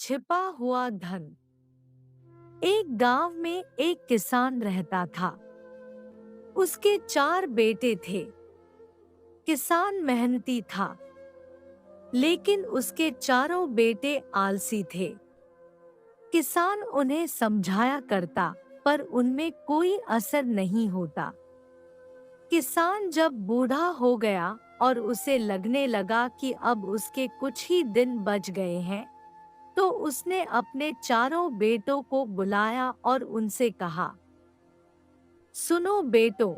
छिपा हुआ धन। एक गांव में एक किसान रहता था। उसके 4 बेटे थे। किसान मेहनती था, लेकिन उसके चारों बेटे आलसी थे। किसान उन्हें समझाया करता, पर उनमें कोई असर नहीं होता। किसान जब बूढ़ा हो गया और उसे लगने लगा कि अब उसके कुछ ही दिन बच गए हैं, तो उसने अपने चारों बेटों को बुलाया और उनसे कहा, सुनो बेटो,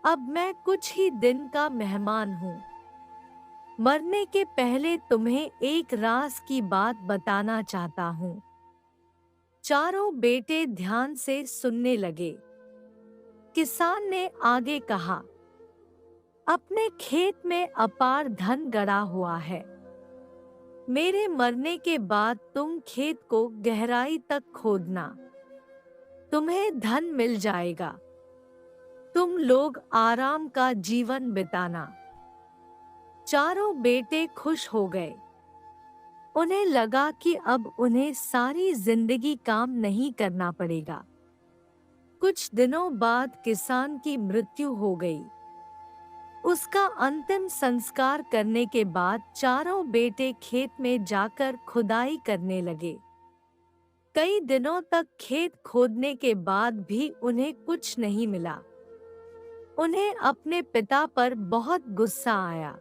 अब मैं कुछ ही दिन का मेहमान हूँ। मरने के पहले तुम्हें एक राज की बात बताना चाहता हूँ। चारों बेटे ध्यान से सुनने लगे। किसान ने आगे कहा, अपने खेत में अपार धन गड़ा हुआ है। मेरे मरने के बाद तुम खेत को गहराई तक खोदना, तुम्हें धन मिल जाएगा। तुम लोग आराम का जीवन बिताना। चारों बेटे खुश हो गए। उन्हें लगा कि अब उन्हें सारी जिंदगी काम नहीं करना पड़ेगा। कुछ दिनों बाद किसान की मृत्यु हो गई। उसका अंतिम संस्कार करने के बाद चारों बेटे खेत में जाकर खुदाई करने लगे। कई दिनों तक खेत खोदने के बाद भी उन्हें कुछ नहीं मिला। उन्हें अपने पिता पर बहुत गुस्सा आया,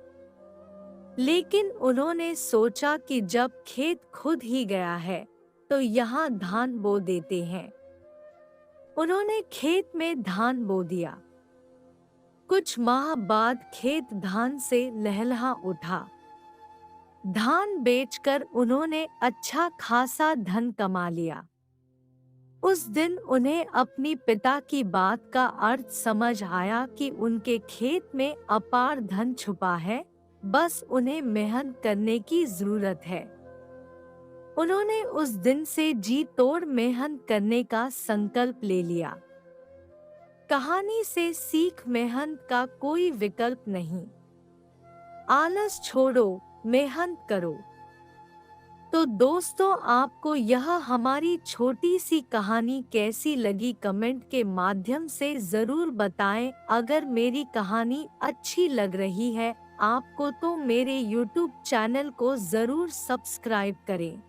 लेकिन उन्होंने सोचा कि जब खेत खुद ही गया है, तो यहाँ धान बो देते हैं। उन्होंने खेत में धान बो दिया। कुछ माह बाद खेत धान से लहलहा उठा। धान बेचकर उन्होंने अच्छा खासा धन कमा लिया। उस दिन उन्हें अपनी पिता की बात का अर्थ समझ आया कि उनके खेत में अपार धन छुपा है, बस उन्हें मेहनत करने की जरूरत है। उन्होंने उस दिन से जी तोड़ मेहनत करने का संकल्प ले लिया। कहानी से सीख, मेहनत का कोई विकल्प नहीं। आलस छोड़ो, मेहनत करो। तो दोस्तों, आपको यह हमारी छोटी सी कहानी कैसी लगी कमेंट के माध्यम से जरूर बताएं। अगर मेरी कहानी अच्छी लग रही है आपको, तो मेरे YouTube चैनल को जरूर सब्सक्राइब करें।